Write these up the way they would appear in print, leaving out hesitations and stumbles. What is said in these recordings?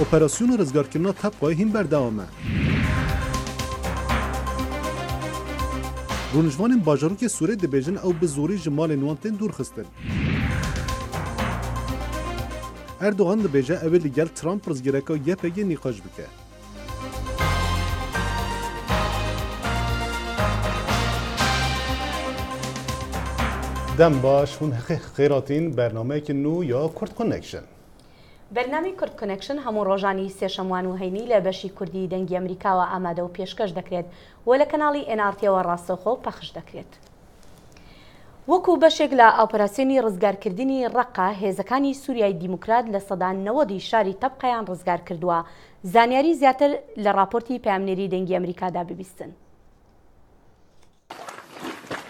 اپراسیون رزگارکردنا طبقای هین بردوامه. رونجوان باجاروک سوریه دبیجن او به زوری جمال نوانتین دور خستن. اردوغان دبیجه اولی گل ترامپ رزگرکا یه پگی نیقاش بکه. دم باش هون خیراتین برنامه که نو یا کرد کنکشن. برنامه کرد کنکشن همون روزانی سه‌شنبه و هینی لبشی کردی دنگی امریکا و آماده و پیشکش دکرد و لکنالی NRT و راستخو پخش دکرد. وەکو بەشێک لە ئاپۆراسیۆنی ڕزگارکردنی ڕەقا هێزەکانی سووریای دیموکرات لە سەدا 90 شاری تەبقەیان ڕزگار کردووە. زانیاری زیاتر لە راپۆرتی پامنێری دەنگی ئەمریکادا ببیستن.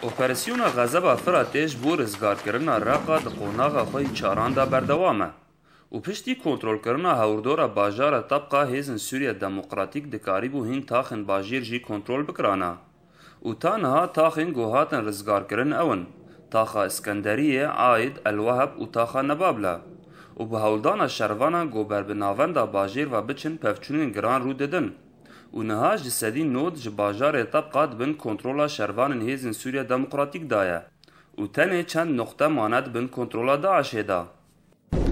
ئۆپەرسیۆنە غەزەبە فراتێش بۆ ڕزگارکردنا ڕەقا di قۆناغا xwe çaranda berdewam e û piştî kontrolkirina hewrdora bajara tebqa hêzên Sûriya Demokratîk dikarîbû hîn taxên bajêr jî kontrol bikirane û ta niha taxên gohatin rizgarkirin ew in taxa İskenderiyê, Aid, Elweheb û taxa Nebabla û bi hewldana şervanan goberbinavenda bajêr ve biçin pevçûnên giran rû didin û niha ji sedî nod ji bajarê tebqa dibin kontrola şervanên hêzên Sûriya Demokratîk da ye û tenê çend noxte mane dibin kontrola Daişê da.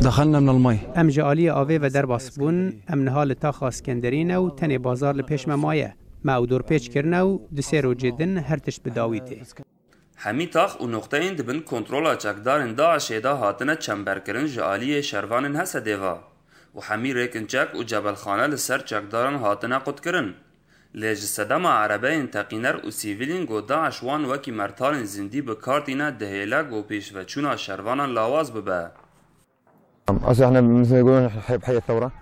دخلنا من المي ام جالي اوي و درباس بون ام نهال تا خاسکندرین و تنی بازار لپیش ممایه ما او دور پیچ کرنه و دسیرو جدن هر تش بداویته همی تاخ û noxteyên dibin kontrola çekdarên Daişê da hatine çemberkirin ji aliyê şervanên Hesedê ve û hemî rêkin çek û cebelxane li ser çekdaran hatine qutkirin. Lê ji sedema erebeyên teqîner û sîvîlên got Daeş wan wekî mertalên zindî bi kar tîne dihêle got pêşveçûna şervanan lawaz bibe.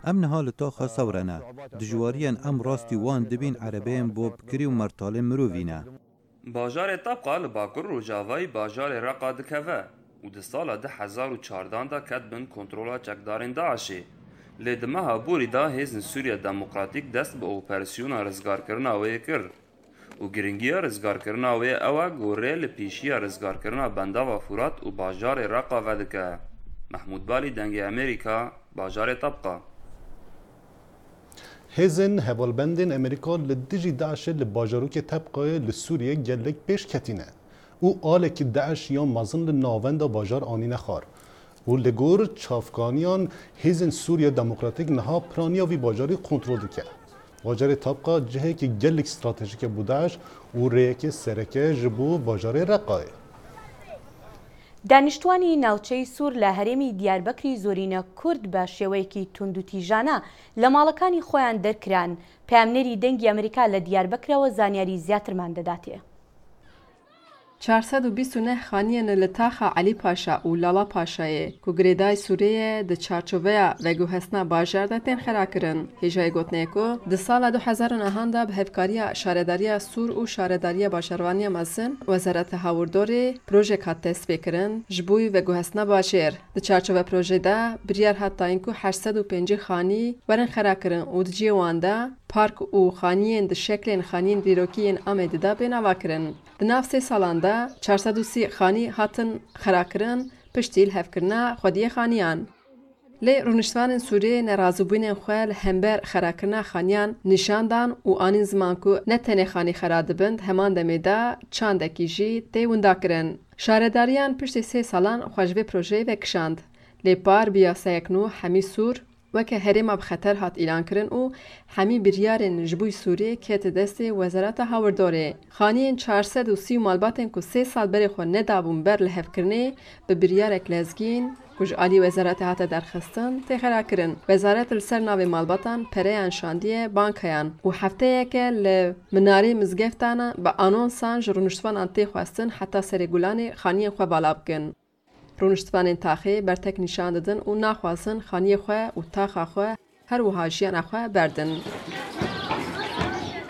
ام نهال تاخا ثورنا دجواريان ام راستي وان دبين عربين بو بكري ومرتال مروفينا Bajarê Tebqa li Bakur Rojavayê bajarê Reqa dikeve û di sala 2014 da ket bin kontrola çekdarên Daişê. Lê di meha borî da hêzên Sûriya Demokratîk dest bi operasyona rizgarkirina wê kir û giringiya rizgarkirina wê ew e gorê li pêşiya rizgarkirina bendava Furat û bajarê Reqa vedike. Mahmud Balî dengê Amerîka, bajarê Tebqa. هێزن هەواڵبەندên ئەمریکا li dijî Daişê li bajarokê Tebqayê li Sûriyê gelek pêş ketîne û alekî Daeş yan mezin li navenda bajar anîne xwar û li gor çavkaniyan hêzên Sûriya Demokratîk niha piraniya vî bajarê kontrol dike. Bajarê Tebqa cihekî gelek stratejîk e bû Daeş û rêyekê sereke ji bo bajarê Reqayê. دانیشتوانی ناوچەی سوور لە هەرێمی دیاربەکری زۆرینە کورد بە شێوەیەکی تونند و تیژانە لە ماڵەکانی خۆیان دەرکران. پامنێری دەنگی ئەمریکا لە دیاربەکرەوە زانیاری زیاترمان دەداتێ. 429 خانیان li taxa Alî Paşa û Lala Paşayê ku girêdayê Sûriyê di çarçoveya veguhestina bajar de tên xerakirin. Hêjayê gotinê ku di sala 2009 da bi hevkariya Şaredariya Sûr û Şaredariya Başarvaniya Mezin Wezareta Hawirdorê projek hat destpêkirin ji bo veguhestina bajêr. Di çarçove projê de biryar hat dayîn ku 850 xanî werin xerakirin û di ciyê wan de park û xaniyên di şeklên xaniyên dîrokî yên Amedê de pênava kirin. Di nav sê salan de 430 xanî hatin xerakirin piştî hevkirina xwediyê xaniyan. Lê rûniştvanên Sûriyê nerazîbûnên xwe li hember xerakirina xaniyan nîşan dan û anîn ziman ku ne tenê xanî xera dibin heman demê de çandekî jî tê winda kirin. Şaredariyan piştî sê salan xwe ji vê projeyê vekişand. Lê par bi yasayek nû hemî Sûr weke herêma bi xeter hat îlan kirin û hemî biryarên ji bo Sûriyê kete destê Wezareta Hawirdorê. Xaniyên 430 malbatên ku 3 sal berê xwe nedabûn ber li hevkirinê bi biryarek lezgîn ku ji alî Wezaretê hate derxistin tê xerakirin. Wezaret li ser navê malbatan pereyan şandiye bankayan û hefteyeke li minarê mizgeftan bi anonsan ji rûniştvanan tê xwestin heta serê gulanê xaniyên xwe bala bikin. Rûniştvanên taxê bertek nîşan didin û naxwazin xaniyê xwe û taxa xwe her wiha jiyana xwe berdin.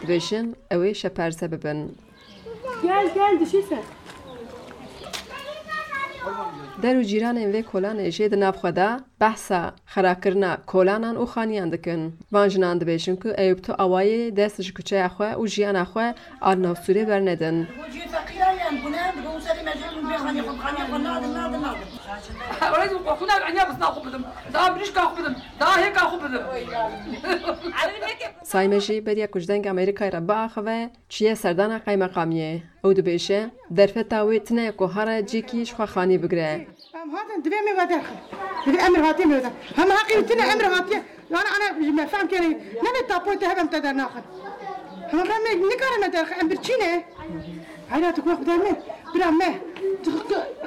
Dibêjin ew ê şeperze bibin. Gel dişîse. Der û cîranên vê kolanê jê di nav xwe de behsa xerakirina kolanan û xaniyan dikin. Van jinan dibêjin ku Eyûp tu awayê dest ji kuçeya xwe û jiyana xwe ar nav Sûriyê bernedin. ام بنا بدون سري مجال بخاني خاني نادم ولازم اخذها عنيا بس ناخذ بدم دا بريش كاخذ بدم دا هيك اخذ بدم سایمجی بریا کجدنگ امریکای را باخوه چیه سردانا قایمقامیه او دبیشه درفتاوی تنه کوهارا جیکیش خواخانی بگره هم هذا دبي مي وداخ دبي امر هاتي مي وداخ هم حقيقتنا امر هاتي انا ما فاهم كاني نبي تابوت هبم تقدر ناخذ هم رمي نكرنا داخل امر تشينه حياتك واخد امي برا ما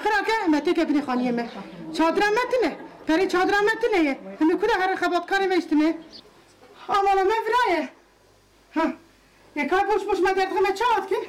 خراك ما تك ابن خانيه ما شادرا ما تنه ترى شادرا ما تنه هم كل هر خبط كاري مشتنه اما ما برايه ها يا كابوش مش ما درت ما تشات كن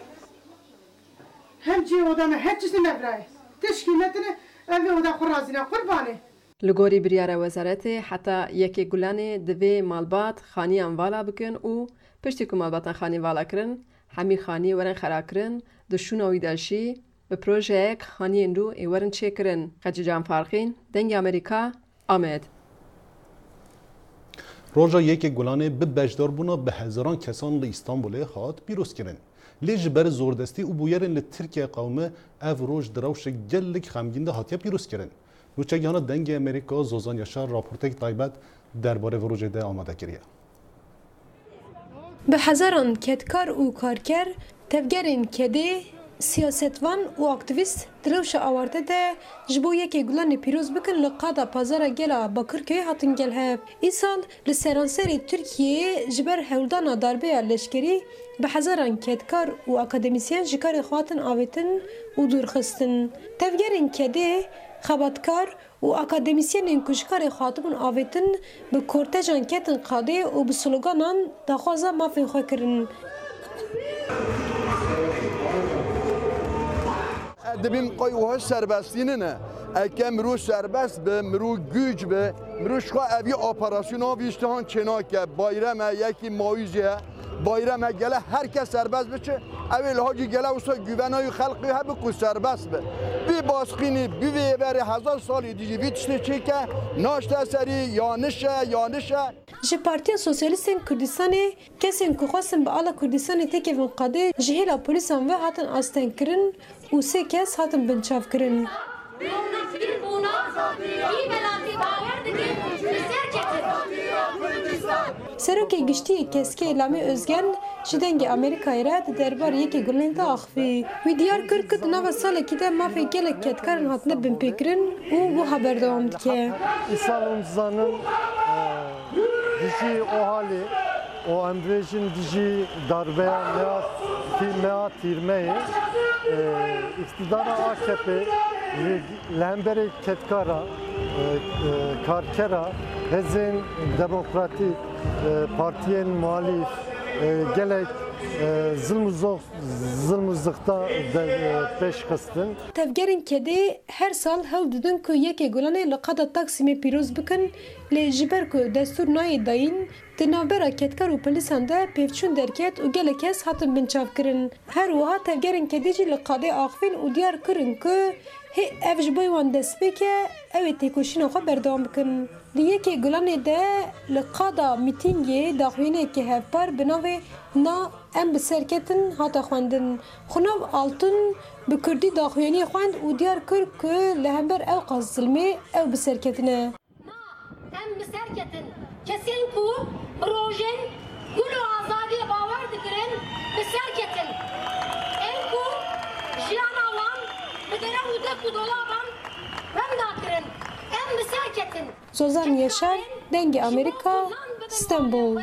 هم جي ودانا هتش ما برايه تشكيلتنا ابي ودا خرازنا قرباني لگوری بریاره وزارت حتی یکی گلانه دوی مالبات خانی انوالا بکن او پشتی که مالباتان خانی والا کرن همی خانی ورن خرا کرن دشونوی دلشی به پروژه یک خانی اندو ای ورن چه کرن خجی جان فارخین دنگ امریکا آمد روژا یکی گلانه به بجدار بونا به هزاران کسان لی استانبول هات پیروز کرن لیج بر زوردستی او بویرن لی ترکیه قومه او روش دروش گلک خمگینده هاتیا پیروز کرن نوچگیان دنگ امریکا زوزان یاشار راپورتک تایبت درباره پروژه ده آماده کریه به هزاران کدکار و کارگر تفگرین کده سیاستوان و اکتیویست دروش آورده ده جبو یکی گلان پیروز بکن لقادا پازارا گلا باکرکوی هاتن گل هب ای سال لسرانسری ترکیه جبر هولدانا داربه لشکری به هزاران کدکار و اکادمیسیان جکار خواتن آویتن و دورخستن تفگرین کده خباتکار و اکادمیسیان کشکار خاطبون آویتن به کورتجان کتن قاده و به سلوگانان دخوازا مافین خواه کرن دبیم قایوها سربستینه نه اگه مرو سربست به مرو گوج به مرو شخوا اوی آپاراسیون ها ویشتهان چنا که بایرم یکی مایوزیه بایرم گله هر کس سربست بشه اول هاجی گله اوسا گوونای خلقی ها بکو سربست به بی باسقینی بی ویبری 1000 سالی دیجی ویتشنه چه که ناشته سری یانشه جه پارتیا سوسیالیستین کردستانی کسین که خواستن به آلا کردستانی تکیون قاده جهیلا پولیسان و هاتن آستن کرن و 3 کس هاتن بنچاف کرن سروکی گشتی کسکی اعلامی özgen جدنگ امریکای را دربار یکی گلن تا آخفی و دیار کرد که نو سالکی ده مافی گلک کتکارن هاتنه بنپیکرن و bu haber devam dike. İsa'nın dişi o hali, o emrejin dişi darbeye meat irmeyi, iktidara AKP, lembere ketkara, karkera, hezin demokratik partiyen muhalif, gelek zılmızlıkta peş kıstın. Tevgerin kedi her sal hev didin ku yeke gulane laqada Taksim'e piroz bikin le jiber ku destur nayê dayîn di navbera ketkar û polisan de pevçûn derket û gelek kes hatin binçav kirin. Her wiha tevgerin kedî jî li qadê axivîn û diyar kirin ku ev ji bo wan dest bike ew ê têkoşîna xwe berdewam bikin. Li yekê gulanê de li qada mîtîngê daxuyanekî hevpar bi navê Na em bi serketin hata xwendin. Xunav altın bi Kurdî daxuyanî xwend û diyar kir ku li hember ew qas zilmê ew bi serketine. Em bi serketin kesên ku rojên gul û azadiyê bawer dikirin bi serketin. Em ku jiyana wan bi derew û dek û dolaban rem nakirin. Em bi serketin. Zozan Yaşar, Dengê Amerîka, İstanbul.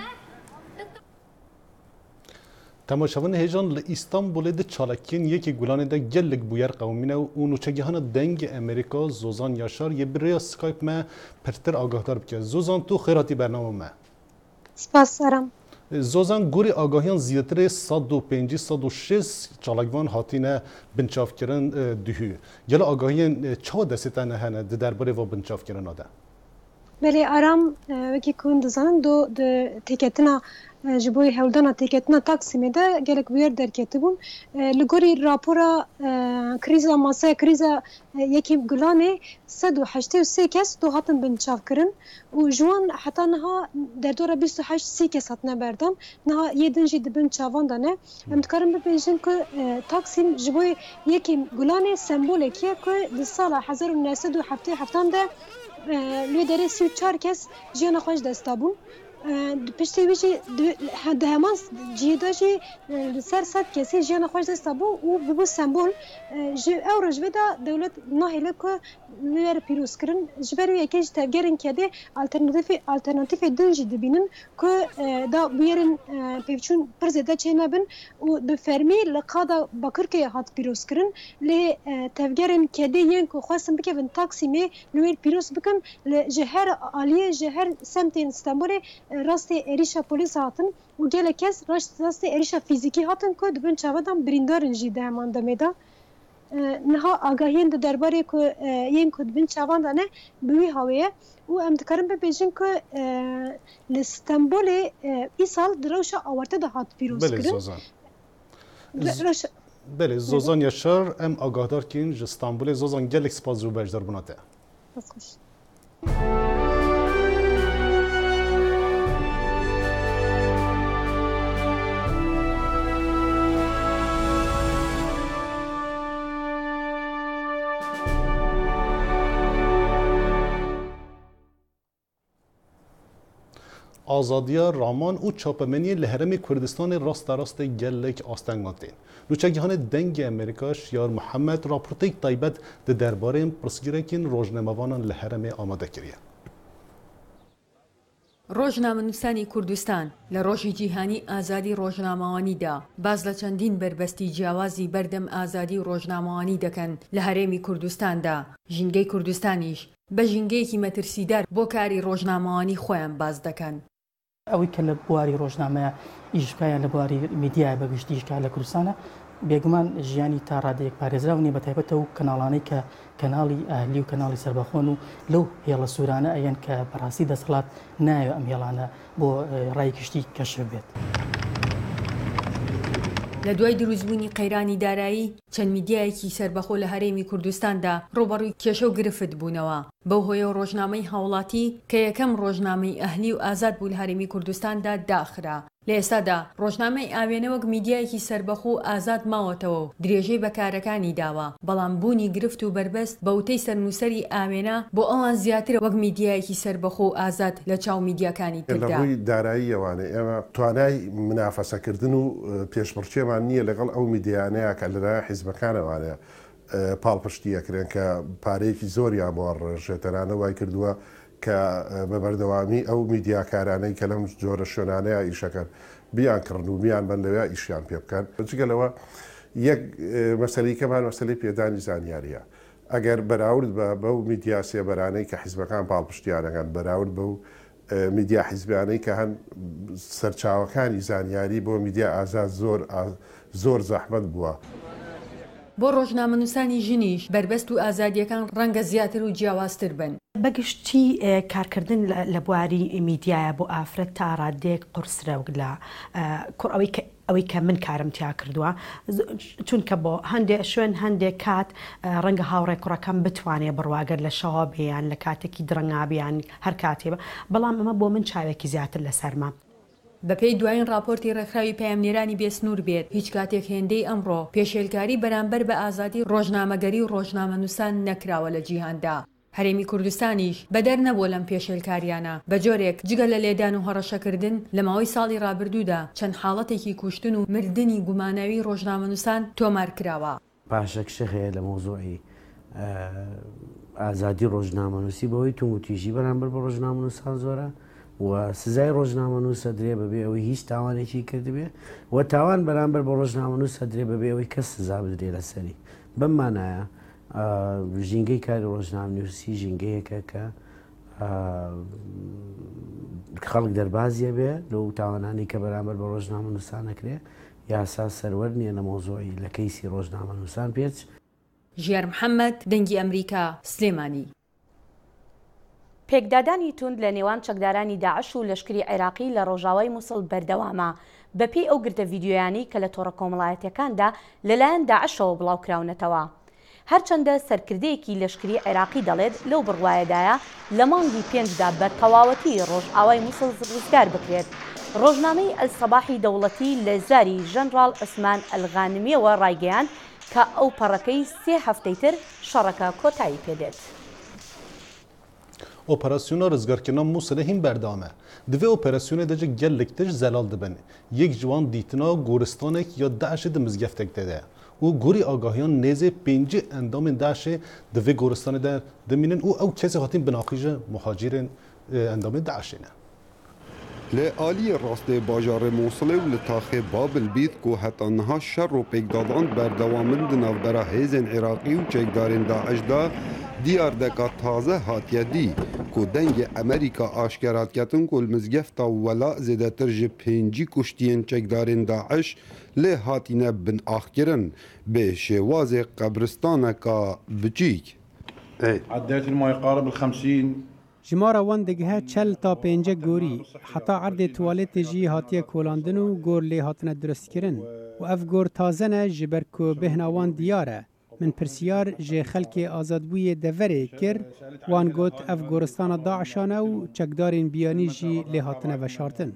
تماشاوان هیجان ل استانبول ده چالکین یکی گلانه ده گلک بویر قومینه و نوچگیهان دنگ امریکا زوزان یاشار یه برای سکایپ ما پرتر آگاهدار بکه. زوزان تو خیراتی برنامه ما. سپاس سرم. زوزان گوری آگاهیان زیادتر 105-106 چالکوان هاتینه بنچاف کردن دهی. گل آگاهیان چه دستانه هنه درباره و بنچاف کردن آده؟ بله آرام وکی کن دزان دو تکتنا ji bo hewldana têketina Taksimê de gelek wêr derketibûn li gorî rapora krîza masaya krîza yekî Gulanê 183 kes tu hatin binçavkirin û ji wan heta niha derdora 28 sê kes hatine berdan niha yê din jî dibin çavan de ne em dikarin bibêjin ku Taksim ji bo yekî Gulanê sembolekî ye ku di sala 1977 de li derê 34 kes jiyana xwe ji dest dabûn. Piştî wî jî di heman cihê de jî li ser 100 kesî jiyana xwe ji dest dabû û bibû sembol ji ew rojvê de dewlet nahêle ku wê were pîrozkirin ji ber wê yekê ji tevgerên kedê alternatîfê din jî dibînin ku da bûyerên pêvçûn pir zêde çê nebin û bi fermî li qada Bakırköyê hat pîrozkirin lê tevgerên kedê yên ku xwestin bikevin Taksimê li wê pîroz bikin ji her aliyê ji her semtên Stenbolê rastê êrişa polîs hatin û gelek kes rastê êrişa fîzîkî hatin ku dibin çavedan birîndarên jî di heman demê de niha agahiyên di derbarê ku yên ku dibin çavan de ne bi wî hawê ye û em dikarin bibêjin ku li Stenbolê îsal di rewşa awarte de hat pîrozkirin. Belê Zozan Yaşar em agahdar kîn ji Stenbolê Zozan gelek spas ji bejdarbûna te. Azadiya Raman û çapemeniyê li Herêmê Kurdistanê rastê gelek astengman tên. Nûçegihanê dengê Amerîka Şiyar Mihemed raporteyek taybet di derbarên pirsgirêkên rojnamevanan li Herêmê amade kiriye. ڕۆژنامەنووسانی کوردستان لە ڕۆژی جیهانی ئازادی ڕۆژنامەوانیدا باز لە چەندین بربەستی جیاوازی بەردەم ئازادی ڕۆژنامەوانی دەکەن لە هەرێمی کوردستاندا ژینگەی کوردستانیش بە ژینگەیەکی مەترسیدار بۆ کاری ڕۆژنامەوانی خۆیان باز دەکەن. ئەوەی کە لە بواری ڕۆژنامەیە ئیشکایان لە بواری میدیای بەگشتی ئیشکا لە کوردستانە بێگومان ژیانی تا ڕادەیەک پارێزراونی بە تایبەتەوە و کەناڵانەی کە کەناڵی ئاهلی و کەناڵی سەربەخۆن و لەو هێڵە سوورانە ئەیەن کە بەڕاستی دەسەڵات نایە ئەم هێڵانە بۆ ڕای گشتی کەشف بێت. لە دوای دروستبوونی قەیرانی دارایی چەند میدیایەکی سەربەخۆ لە هەرێمی کوردستاندا ڕۆبەڕووی کێشە و گرفت بوونەوە بەو هۆیە ڕۆژنامەی هاوڵاتی کە یەکەم ڕۆژنامەی ئەهلی و ئازاد بوو لە هەرێمی کوردستاندا داخرا. لە ئێستادا ڕۆژنامەی ئاوێنە وەک میدیایەکی سەربەخۆ و ئازاد ماوەتەوە و درێژەی بەکارەکانی داوە بەڵام بوونی گرفت و بربەست بەوتەی سەرنووسەری ئاوێنە بۆ ئەوان زیاتر وەک میدیایەکی سەربەخۆ و ئازاد لە چاو میدیاکانی تردا. لەڕووی داراییەوانێ ئێمە توانای منافەسەکردن و پێشبڕچێمان نییە لەگەڵ ئەو میدیانەیە کە لەلایەن حیزبەکانەوانەیە پاڵپشتیەکرێن کە پارەیەکی زۆریان بۆ ڕژێتەرانە وای کردووە کە بە بەردەوامی ئەو میدیاکارانەی کە لەم جۆرە شوێنانەیە ئیشەکەن بیان کڕن و بیان بن لەوێ ئیشیان پێ بکەن. جگەلەوە یەک مەسەلەیەکەمان مەسەلەی پێدانی زانیاریە. ئەگەر بەراورد بە بەو میدیا سێبەرانەی کە حیزبەکان پاڵپشتیانەکەن بەراورد بەو میدیا حیزبیانەی کە هەن سەرچاوەکانی زانیاری بۆ میدیا ئازاد زۆر زەحمەت بووە. بۆ ڕۆژنامەنووسانی ژنیش بربەست و ئازادیەکان ڕەنگە زیاتر و جیاوازتر بن. بەگشتی کارکردن لە بواری میدیایە بۆ ئافرەت تا ڕادێک قورسرە لە ئەوەی کە من کارم تیا کردووە چونکە بۆ هەندێک شوێن هەندێک کات ڕەنگە هاوڕێ کوڕەکەم بتوانێت بڕواگەر لە شەوا بێیان لە کاتێکی درەنگابیان هەر کاتێ بەڵام ئەمە بۆ من چاوێکی زیاتر لەسەرما. بەپێی دوایین راپۆرتی ڕێکخراوی پەیامنێرانی بێسنوور بێت هیچ کاتێک هێندەی ئەمڕۆ پێشێلکاری بەرامبەر بە ئازادی ڕۆژنامەگەری و ڕۆژنامەنووسان نەکراوە لە جیهاندا. هەرێمی کوردستانیش بەدەر نەبووە لەم پێشێلکاریانە بە جۆرێک جگە لە لێدان و هەڕەشەکردن لە ماوەی ساڵی ڕابردوودا چەند حاڵەتێکی کوشتن و مردنی گوماناوی ڕۆژنامەنووسان تۆمار کراوە. پاشەک شەخەیە لە مۆزۆعی ئازادی ڕۆژنامەنووسی بەوەی تونگ و تیژی بەرامبەر بە ڕۆژنامەنووسان زۆرە و سزای ڕۆژنامەنووسە درێ بەبێ ئەوەی هیچ تاوانێکی کردبێ و تاوان بەرامبەر بە ڕۆژنامەنووسە درێ بەبێ ئەوەی کەس سزا بدرێ لەسەری بمانایە ژینگەی کاری ڕۆژنامەنووسی ژینگەیەکە کە خەڵک دەربازیە بێ لەو تاوانانی کە بەرامبەر بە ڕۆژنامەنووسان نەکرێ یاسا سەروەر نییە لە مۆزۆعی لە کەیسی ڕۆژنامەنووسان پێچ. ژیار محەممەد دەنگی ئەمریکا سلێمانی. پێکدادانی توند لە نێوان چەکدارانی داعش و لەشکری عێراقی لە ڕۆژاوای مووسڵ بەردەوامە بەپێی ئەو گردە ڤیدیۆیانی کە لە تۆڕە کۆمەڵایەتیەکاندا لەلایەن داعشەوە بڵاوکراونەتەوە. هەرچەندە سەرکردەیەکی لەشکری عێراقی دەڵێت لەو بڕوایەدایە لە مانگی 5دا بە تەواوەتی ڕۆژئاوای مووسڵ ڕزگار بکرێت. ڕۆژنامەی ئەلسەباحی دەوڵەتی لە زاری ژەنراڵ عوسمان ئەلغانمیەوە ڕایگەیاند کە ئەو پەڕەکەی 3 هەفتەی تر شەڕەکە کۆتایی پێدێت. Operasyona rizgarkirina Mosulê hîn berdame. Di vê operasyonê de jî gelek tişt zelal dibin. Yek ji wan dîtina goristanek ya Daişê di mizgeftek de. û gorî agahiyan nêzê 5 endamên Daişê di vê goristanê de dimînin û ew kesê hatin binaxîje muhacirên endamên Daişê ne. Li aliyê rastê bajarê Mosulê û li taxê Babilbîd ku heta niha şer û pêkdadan berdewamin di navbera hêzên Iraqî û çekdarên Daeş da diyardeka taze hatiye dî ku dengê Amerîka aşkerat ketin ku li mizgefta Wela zêdetir ji 5 kuştiyên çekdarên Daeş lê hatîne binaxkirin bê şêwazê qebiristaneka biçîk. عديت ما يقارب ال50 جمارا وان دگه 40 تا 5 گوری حتی عرض توالت جی هاتیه کولاندن و گور لی هاتنه درست کرن و اف گور تازنه جبر کو بهناوان دیاره من پرسیار جه خلک آزادبوی دوره کر وان گوت اف گورستان داعشانه و چکدارین بیانی جی لی هاتنه و شارتن.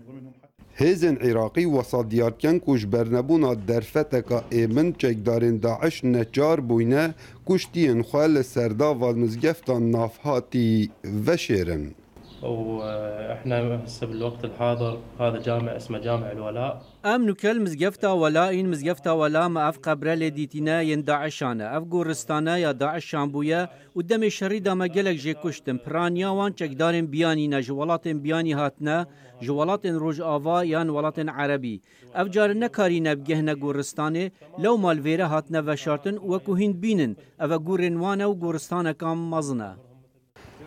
Hêzên Iraqî wesa diyarken ku ji bernebûna derfeteka êmin çekdarên Daeş neçar bûyne kuştiyên xwe li serdava mizgefta navhatî veşêrin. واحنا هسه بالوقت الحاضر هذا جامع اسمه جامع الولاء. ام نكل مزقفتا ولا ان مزقفتا ولا ما اف قبره لديتنا ين داعشانه اف غورستانه يا داعش شامبويه قدام الشريده ما قالك جي كشتم برانيا وان چكدارن بيانينا جوالاتن بياني هاتنا جوالاتن روج آوا يان ولاتن عربي اف جارنا كارينا بجهنا غورستانه لو مال فيره هاتنا وشارتن وكو هند بينن اف غورنوانه و غورستانه كام مزنه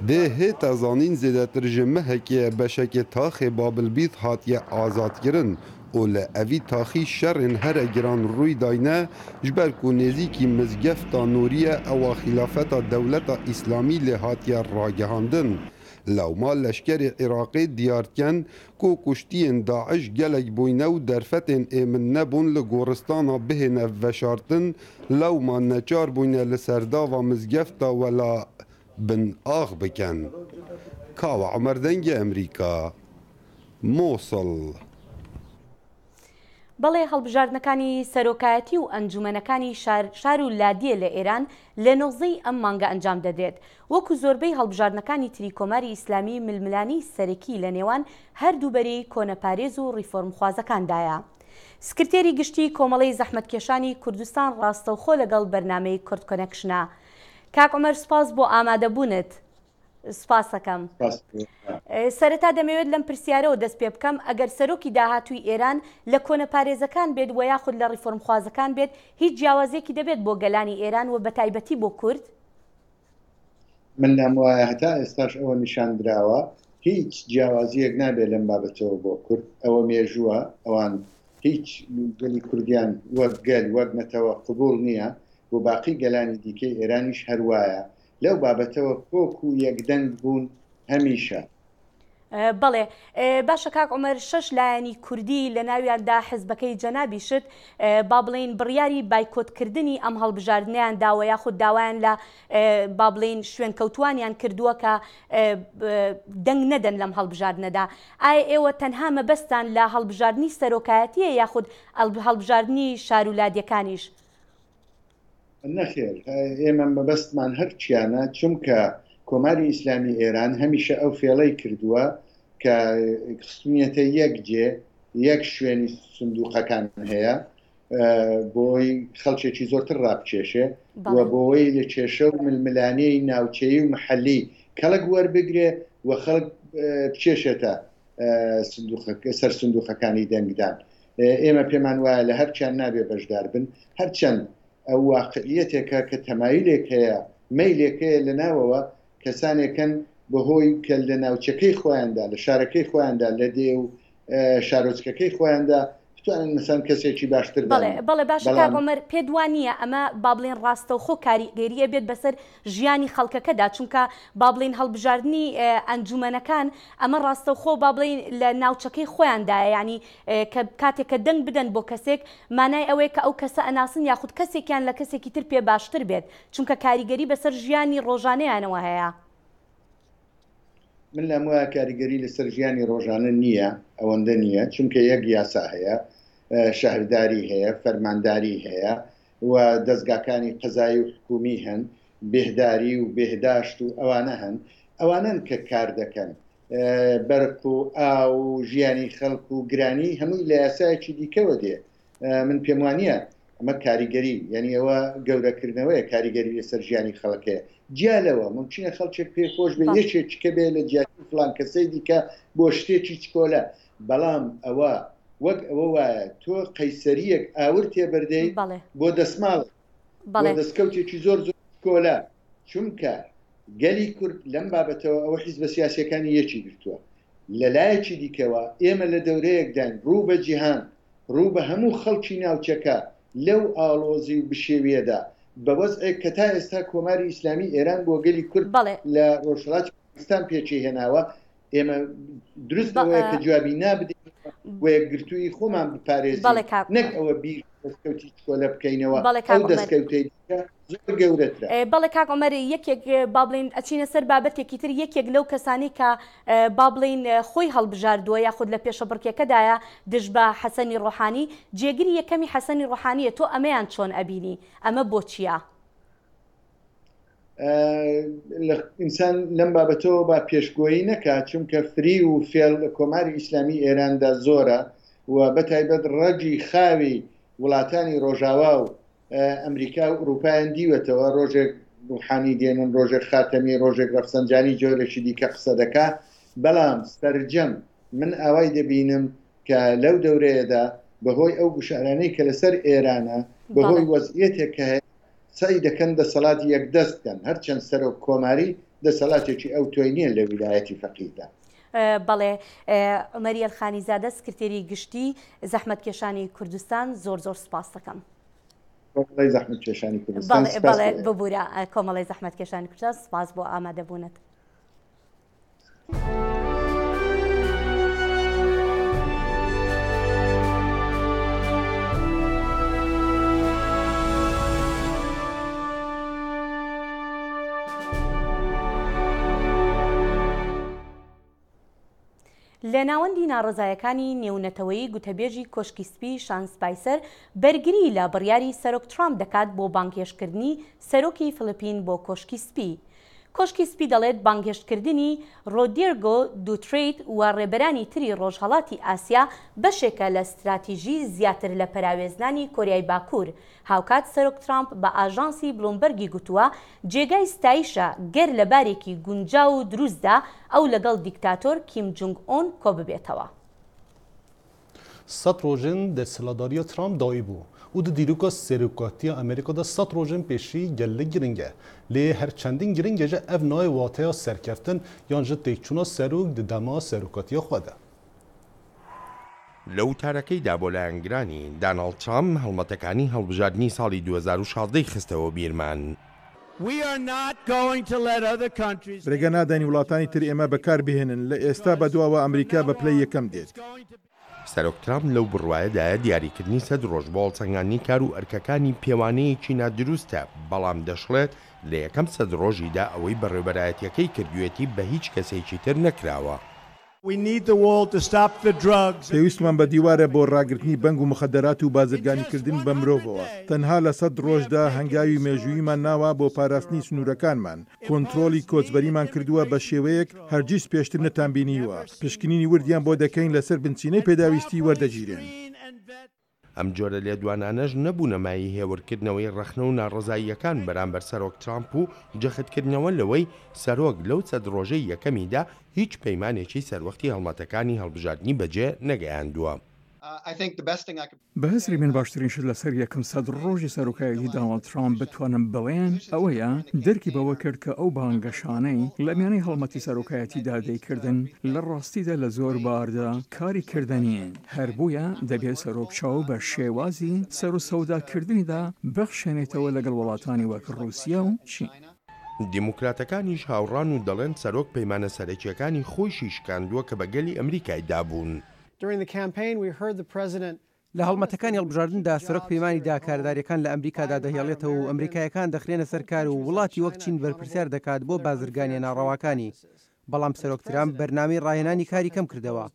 Dê hêta zanîn zêdetir ji mehekê beşekê taxê Babilbîd hatiye azadkirin û li evî taxî şerên here giran rûy dayne ji ber ku nêzîkî mizgefta Nûriye ewa xîlafeta dewleta İslamî lê hatiye ragihandin. Lewma leşkerê Iraqê diyarken ku kuştiyên Daeş gelek bûyne û derfetên êmin nebûn li goristana bihêne veşartin lewma neçar bûyne li serdava mizgefta Wela bin ağ bikin. Kawa Emer dengê Amerîka Mosul. بەڵێ هەڵبژاردنەکانی سەرۆکایەتی و ئەنجومەنەکانی شار و لادیە لە ئێران لە نۆزەی ئەم مانگە ئەنجام دەدرێت وەکو زۆربەی هەڵبژاردنەکانی تری کۆماری ئیسلامی ململانی سەرەکی لە نێوان هەردوو بەرەی کۆنەپارێز و ڕیفۆرمخوازەکاندایە. سکرتێری گشتی کۆمەڵەی زەحمەتکێشانی کوردستان ڕاستەوخۆ لەگەڵ بەرنامەی کورد کۆنێکشنە. کاک عومەر سپاس بۆ ئامادەبوونت. سپاسەکەم. سەرەتا دەمەوێت لەم پرسیارەوە دەست پێ بکەم ئەگەر سەرۆکی داهاتووی ئێران لە کۆنەپارێزەکان بێت و یاخود لە ڕیفۆرمخوازەکان بێت هیچ جیاوازێکی دەبێت بۆ گەلانی ئێران و بە تایبەتی بۆ کورد؟ من لەم وایە هەتا ئێستاش ئەوە نیشان درراوە هیچ جیاوازیەک نابێت لەم بابەتەوە بۆ کورد ئەوە مێژووە ئەوان هیچ گەلی کوردیان وەک گەل وەک نەتەوە قبول نییە بۆ باقی گەلانی دیکەی ئێرانیش هەروایە لەو بابەتەوە کۆک و یەکدەنگ بوون هەمیشە. بەڵێ باشە کاک عومەر 6 لایەنی کوردی لە ناویاندا حزبەکەی جەنابیشت با بڵێن بڕیاری بایکۆتکردنی ئەم هەڵبژاردنیان داوە یاخود داوایان لە با بڵێن شوێن کەوتوانیان کردووە کە دەنگ نەدەن لەم هەڵبژاردنەدا. ئایا ئێوە تەنها مەبەستان لە هەڵبژاردننی سەرۆکایەتیە یاخود هەڵبژاردننی شارولادیەکانیش؟ نەخێر ئێمە مەبەستمان هەرچیانە چونکە کۆماری ئیسلامی ئێران هەمیشە ئەو فێڵەی کردووە کە خستونیەتە یەک جێ یەک شوێنی سندوقەکان هەیە بۆی خەڵکێکی زۆرتر ڕابچێشێ و بۆەوەی لە کێشە و ململانەی ناوچەیی و محەلی کەڵک وەربگرێ و خەڵک بچێشێتە سەر سندوقەکانی دەنگدان. ئێمە پێمان وایە لە هەرچیان نابێ بەشدار بن هەرچەند ئەو واقعیەتێکە کە تەمایلێک هەیە مەیلێکەیە لە ناوەوە کەسانێکن بەهۆی کە لە ناوچەکەی خۆیاندا لە شارەکەی خۆیاندا لە دێ و شارۆچکەکەی خۆیاندا بتوانن مثلا کەسێکی باشتر بەڵێ باشە کاک عومەر پێ دوانیە ئەمە با بڵێن ڕاستەوخۆ کاریگەریە بێت بەسەر ژیانی خەڵکەکەدا چونکە با بڵێن هەڵبژاردننی ئەنجومەنەکان ئەمە ڕاستەوخۆ با بڵێن لە ناوچەکەی خۆیاندایە ینی کاتێک کە دەنگ بدەن بۆ کەسێک مانای ئەوەیە کە ئەو کەسە ئەناسن یاخود کەسێکیان لە کەسێکی تر پێ باشتر بێت چونکە کاریگەری بەسەر ژیانی ڕۆژانەیانەوە هەیە. من لەم وایە کاریگەری لەسەر ژیانی ڕۆژانە نییە ئەوەندە نییە چونکە یەک یاسا هەیە شەهرداری هەیە فەرمانداری هەیە و دەستگاکانی قەزایی و حکومی هەن بێهداری و بێهداشت و ئەوانە هەن ئەوانن کە کار دەکەن بەرق و ئاو و ژیانی خەڵک و گرانی هەمووی لە یاسایەکی دیکەوە دێ من پێم وانە ئەمە کاریگەری یعنی ئەوە گەورەکردنەوەیە کاریگەری لەسەر ژیانی خەڵکەیە جیالەوە ممکنە خەڵکێک پێخۆش بێ یەکێککە بێ لە جیاتی فلان کەسەی دیکە بۆ شتێکی چکۆلە بەڵام ئەوە وەک ئەوە وایە تۆ قەیسەریەک ئاور تێبەردەی بۆ دەسماڵ بۆ دەستکەوتێکی زۆر زۆر کۆلە چونکە گەلی کورد لەم بابەتەوە ئەوە حیزبە سیاسیەکانی یەکی گرتووە لە لایەکی دیکەوە ئێمە لە دەورەیەکدان ڕوو بە جیهان ڕوو بە هەموو خەڵکی ناوچەکە لەو ئاڵۆزی و بشێویەدا بەوەزێک کە تا ئێستا کۆماری ئیسلامی ئێران بۆ گەلی کورد لە ڕۆژهەڵاتی کوردستان پێچی هێناوە ئێمە دروستەوەیە کە جوابی نابدەین وەیەکگرتووی خۆمان بپارێزین نەک ئەوە بیر دەستکەوتی چکۆلە بکەینەوە ئەو دەستکەوتەی زۆر گەورەترە. بەڵێ کاک عومەر یەکێک با بڵێن ئەچینە سەر بابەتێکی تر یەکێک لەو کەسانی کە با بڵێن خۆی هەڵبژاردووە یاخود لە پێشەبڕکێکەدایە دژ بە حەسەنی ڕۆحانی جێگیری یەکەمی حەسەنی ڕۆحانیە تۆ ئەمەیان چۆن ئەبینی ئەمە بۆ چییە؟ ئینسان لەم بابەتەوە با پێشگۆیی نەکات چونکە فری و فێڵ لە کۆماری ئیسلامی ئێراندا زۆرە و بەتایبەت ڕەجی خاوی وڵاتانی ڕۆژاوا و ئەمریکا و ئوروپایان دیوەتەوە ڕۆژێک ڕوحانی دێنن ڕۆژێک خاتەمی ڕۆژێک ڕەفسەنجانی جۆرەشی دیکە قسە دەکا بەڵام سەرجەم من ئاوای دەبینم کە لەو دەورەیەدا بەهۆی ئەو گوشارانەی کە لەسەر ئێرانە بەهۆی وەزعیەتێک کە هەیە سعی دەکەن دەسەڵاتی یەکدەستکەن هەرچەند سەرۆک کۆماری دەسەڵاتێکی ئەو تۆی نییە لە ویلایەتی فەقیدا. بەڵێ عومەری ئەلخانیزادە سکرتێری گشتی زەحمەتکێشانی کوردستان زۆر زۆر سپاس دەکەم. زەحمەتکێشانی کوردستان بەڵێ ببوورە کۆمەڵی زەحمەتکێشانی کوردستان سپاس بۆ ئامادەبوونت. لە ناوەندی ناڕزایەکانی نێونەتەوەی گوتەبێژی کۆشکی سپی شان سپایسەر بەرگری لە بڕیاری سەرۆک ترامپ دەکات بۆ بانگهێشتکردنی سەرۆکی فلیپین بۆ کۆشکی سپی. کۆشکی سپی دەڵێت بانگهێشتکردنی ڕۆدیرگۆ دوتریت و ڕێبەرانی تری ڕۆژهەڵاتی ئاسیا بەشێکە لە استراتیژی زیاتر لە پەراوێزنانی کۆریای باکوور. هاوکات سەرۆک ترامپ بە ئاژانسی بلومبەرگی گوتووە جێگای ستایشە گەر لە بارێکی گونجاو و دروستدا ئەو لەگەڵ دیکتاتۆر کیم جونگ ئۆن کۆ ببێتەوە. سەد ڕۆژن دەسەڵاتداریە ترامپ دایی بوو و di dîroka serokatiya Amerîkada sed rojên pêşî gelek giring e. Lê her çendîn giring e ji ev nayê wateya serkeftin yan ji têkçûna serok di dema serokatiya xwe de. لەو تارەکەیدا بۆ لایەنگرانی داناڵد ترامپ هەڵمەتەکانی هەڵبژاردننی ساڵی 2016 خستەوە بیرمان. ڕێگە نادانی وڵاتانی تر ئێمە بەکار بهێنن لە ئێستا بەدواوە ئەمریکا بە پلەی یەکەم دێت. سەرۆک ترامپ لەو بڕوایەدایە دیاریکردنی سەد ڕۆژ بۆ هەڵسەنگاندنی کار و ئەرکەکانی پێوانەیەکی نادروستە بەڵام دەشڵێت لە یەکەم سەد ڕۆژیدا ئەوەی بەڕێوەبەرایەتیەکەی کردوێتی بە هیچ کەسێکی تر نەکراوە. پێویستمان بە دیوارە بۆ ڕاگررتنی بەنگ و مخەدەرات و بازرگانیکردن بە مرۆڤەوە تەنها لە سەد ڕۆژدا هەنگاوی مێژوویمان ناوە بۆ پاراستنی سنوورەکانمان کۆنتترۆلی کۆچبەریمان کردووە بە شێوەیەک هەرگیز پێشتر نەتانبینیوە پشکنینی وردیان بۆ دەکەین لەسەر بنچینەی پێداویستی وەردەگیرێن. ئەم جۆرە لێدوانانەش نەبوونە مای هێورکردنەوەی ڕەخنە و ناڕزاییەکان بەرامبەر سەرۆک ترامپ و جەختکردنەوە لەوەی سەرۆک لەو سەد ڕۆژەی یەکەمیدا هیچ پەیمانێکی سەروەختی هەڵمەتەکانی هەڵبژاردننی بەجێ نەگەیاندووە. بەهزری من باشترین شت لەسەر یەکەم سەد ڕۆژی سەرۆکایەتی دۆناڵد ترامپ بتوانم بڵێن ئەوەیە دەرکی بەوە کرد کە ئەو بانگەشانەی لە میانەی هەڵمەتی سەرۆکایەتیدا دەیکردن لە ڕاستیدا لە زۆر باردا کاری کردنین هەر بوویە دەبێت سەرۆکچاو بە شێوازی سەر و سەوداکردنیدا بەخشێنێتەوە لەگەڵ وڵاتانی وەک رووسیا و چین. دیموکراتەکانیش هاوڕان و دەڵێن سەرۆک پەیمانە سەرەکیەکانی خۆشی شکاندووە کە بەگەلی ئەمریکای دابوون. لە هەڵمەتەکانی هەڵبژاردندا سەرۆک پەیمانی داکارداریەکان لە ئەمریکادا دەهێڵێتەوە و ئەمریکایەکان دەخرێنە سەرکار و وڵاتی وەک چین بەرپرسیار دەکات بۆ بازرگانیە ناڕەواکانی. بەڵام سەرۆک ترامپ بەرنامەی ڕاهێنانی کاری کەم کردەوە.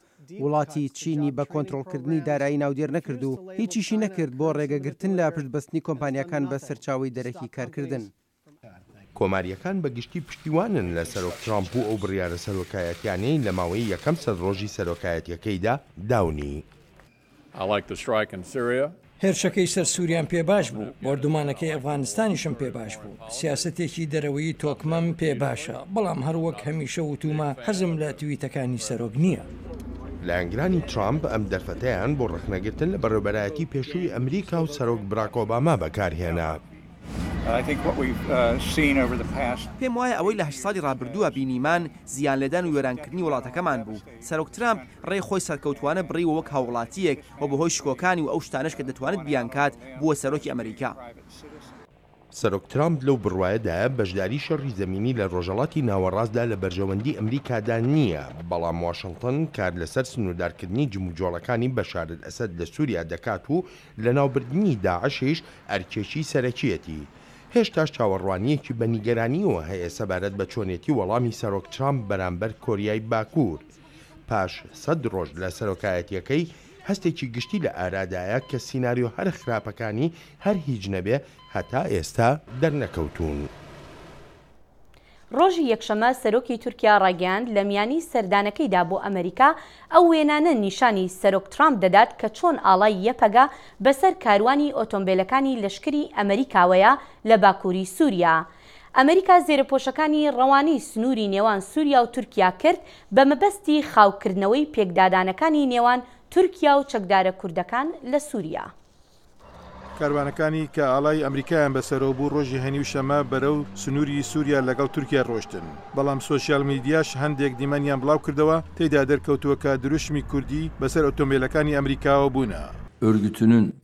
وڵاتی چینی بە کۆنتڕۆڵکردنی دارایی ناودێر نەکرد و هیچیشی نەکرد بۆ ڕێگەگرتن لە پشتبەستنی کۆمپانیەکان بە سەرچاوی دەرەکی کارکردن. کۆماریەکان بەگشتی پشتیوانن لە سەرۆک ترامپ و ئەو بڕیارە سەرۆکایەتیانەی لە ماوەی یەکەم سەد ڕۆژی سەرۆکایەتیەکەیدا داونی. هێرشەکەی سەر سووریان پێباش بوو، بۆردومانەکەی ئەفغانستانیشم پێباش بوو، سیاسەتێکی دەرەوەی تۆکمەم پێباشە، بەڵام هەروەک هەمیشە وتومە حەزم لە تویتەکانی سەرۆک نییە. لە ئەنگرانی ترامپ ئەم دەرفەتەیان بۆ ڕخنەگرتن لە بەڕێوەبەرایەتی پێشووی ئەمریکا و سەرۆک باراک ئۆباما بەکارهێنا. پێم وایە ئەوەی لە 8 ساڵی ڕابردووە بینیمان زیان لێدان و وێرانکردنی وڵاتەکەمان بوو. سەرۆک ترامپ ڕێی خۆی سەرکەوتوانە بڕیوە وەک هاوڵاتیەک و بەهۆی شکۆکانی و ئەو شتانش کە دەتوانێت بیانکات بووە سەرۆکی ئەمریکا. سەرۆک ترامپ لەو بڕوایەدا بەشداری شەڕی زەمینی لە ڕۆژهەڵاتی ناوەڕاستدا لە بەرژەوەندی ئەمریکادا نییە، بەڵام واشنگتن کار لەسەر سنووردارکردنی جموجۆڵەکانی بەشار ئەسەد لە سووریا دەکات و لە ناوبردننی داعشیش ئەرکێشی سەرەکیەتی. هێشتاش چاوەڕوانیەکی بە نیگەرانیەوە هەیە سەبارەت بە چۆنێتی وەڵامی سەرۆک ترامپ بەرامبەر کۆریای باکوور. پاش 100 ڕۆژ لە سەرۆکایەتیەکەی هەستێکی گشتی لە ئارادایە کە سیناریۆ هەر خراپەکانی هەر هیچ نەبێ هەتا ئێستا دەرنەکەوتون. ڕۆژی یەکشەمە سەرۆکی تورکیا ڕاگەاند لە میانی سەردانەکەیدا بۆ ئەمریکا ئەو وێنانە نیشانی سەرۆک ترامپ دەدات کە چۆن ئاڵای یەپەگا بەسەر کاروانی ئۆتۆمبیلەکانی لەشکری ئەمریکاوەیە لە باکووری سووریا. ئەمریکا زێرەپۆشەکانی ڕەوانەی سنووری نێوان سووریا و تورکیا کرد بە مەبەستی خاوکردنەوەی پێکدادانەکانی نێوان تورکیا و چەکدارە کوردەکان لە سووریا. کاروانەکانی کە ئاڵای ئەمریکایان بەسەرەوە بوو ڕۆژی هەنی و شەمە بەرەو سنووری سووریا لەگەڵ تورکیا ڕۆشتن، بەڵام سۆسیال میدیاش هەندێک دیمەنیان بڵاو کردەوە تێیدا دەرکەوتووە کە دروشمی کوردی بەسەر ئۆتۆمبیلەکانی ئەمریکاوە بوونە.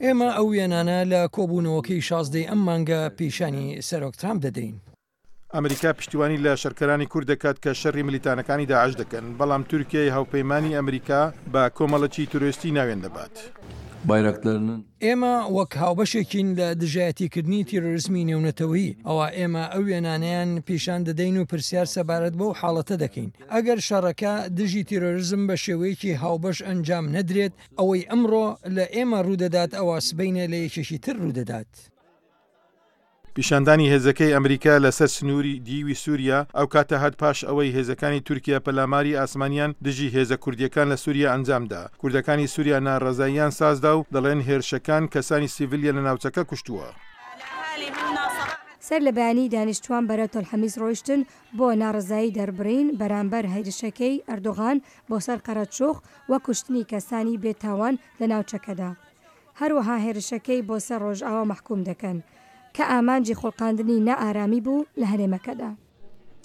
ئێمە ئەو وێنانە لە کۆبوونەوەکەی 16 ئەم مانگە پیشانی سەرۆک ترامپ دەدەین. ئەمریکا پشتیوانی لە شەرکەرانی کورد دەکات کە شەڕی ملیتانەکانی داعش دەکەن، بەڵام تورکیای هاوپەیمانی ئەمریکا بە کۆمەڵەکی تورۆستی ناوێن دەبات. ئێمە وەک هاوبەشێکین لە دژایەتیکردنی تیرۆریزمی نێونەتەوەیی، ئەوە ئێمە ئەو وێنانیان پیشان دەدەین و پرسیار سەبارەت بەو حاڵەتە دەکەین. ئەگەر شەڕەکە دژی تیرۆریزم بە شێوەیەکی هاوبەش ئەنجام نەدرێت، ئەوەی ئەمڕۆ لە ئێمە ڕوودەدات ئەوە سبەینە لە یەکێکی تر ڕوودەدات. پیشاندانی هێزەکەی ئەمریکا لەسەر سنووری دیوی سووریا ئەو کاتە هەد پاش ئەوەی هێزەکانی تورکیا پەلاماری ئاسمانیان دژی هێزە کوردیەکان لە سووریا ئەنجامدا. کوردەکانی سووریا ناڕەزاییان سازدا و دەڵێن هێرشەکان کەسانی سیڤیلیە لە ناوچەکە کوشتووە. سەر لە بەیانی دانیشتوان بەرەو تەلحەمیس ڕۆیشتن بۆ ناڕزایی دەربڕین بەرامبەر هێرشەکەی ئەردۆغان بۆ سەر قەرەچۆخ وە کوشتنی کەسانی بێتاوان لە ناوچەکەدا. هەروەها هێرشەکەی بۆ سەر ڕۆژئاوا مەحکوم دەکەن کە ئامانجی خۆڵقاندنی نەئارامی بوو لە هەرێمەکەدا.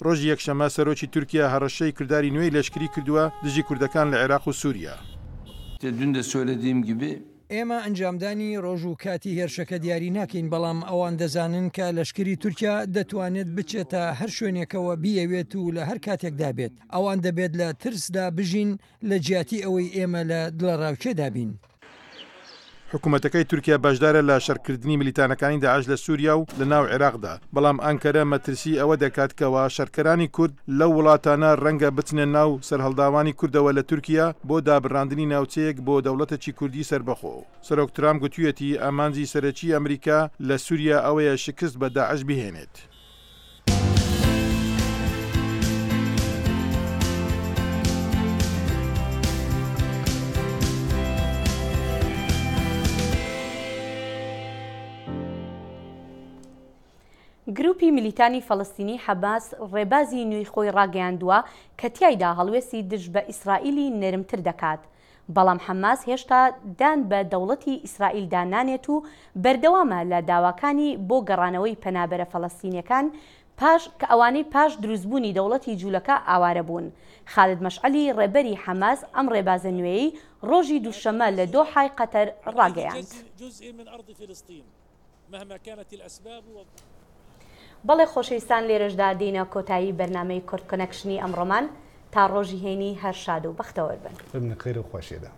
ڕۆژی یەکشەمە سەرۆکی تورکیا هەڕەشەی کردداری نوێی لەشکری کردووە دژی کوردەکان لە عێراق و سووریا. ئێمە ئەنجامدانی ڕۆژ و کاتی هێرشەکە دیاری ناکەین، بەڵام ئەوان دەزانن کە لەشکری تورکیا دەتوانێت بچێتە هەر شوێنێکەوە بیەوێت و لە هەر کاتێکدا بێت. ئەوان دەبێت لە ترسدا بژین لە جیاتی ئەوەی ئێمە لە دڵەڕاوچێدا بین. حکوومەتەکەی تورکیا بەشدارە لە شەرکردنی ملیتانەکانی داعش لە سووریا و لە ناو عێراقدا، بەڵام ئەنکەرە مەترسی ئەوە دەکات کەەوە شەرکەرانی کورد لەو وڵاتانە ڕەنگە بچنە ناو سەرهەڵداوانی کوردەوە لە تورکیا بۆ دابڕاندنی ناوچەیەک بۆ دەوڵەتێکی کوردی سربەخۆ. سەرۆک ترامپ گوتوویەتی ئامانجی سەرەکی ئەمریکا لە سووریا ئەوەیە شکست بە داعش بهێنێت. گروپی میلیتانی فەڵەستینی حەماس ڕێبازی نوێی خۆی ڕاگەیاندووە کە تیایدا هەڵوێستی دژ بە ئیسرائیلی نەرمتر دەکات. بەڵام حەماس هێشتا دان بە دەوڵەتی ئیسرائیلدا نانێت و بەردەوامە لە داواکانی بۆ گەڕانەوەی پەنابەرە فەڵەستینیەکان کە ئەوانەی پاش دروستبوونی دەوڵەتی جوولەکە ئاوارە بوون. خالد مەشعەلی ڕێبەری حەماس ئەم ڕێبازە نوێیی ڕۆژی دووشەمە لە دۆحای قەتەر ڕاگەیاند. بەڵێ خۆشەویستان لێرەشدا دێنە کۆتایی بەرنامەی کورد کۆنەکشنی ئەمڕۆمان تا ڕۆژی هێنی هەر شاد و بەختەوەربن. بمنە خێر و خۆشیێدا.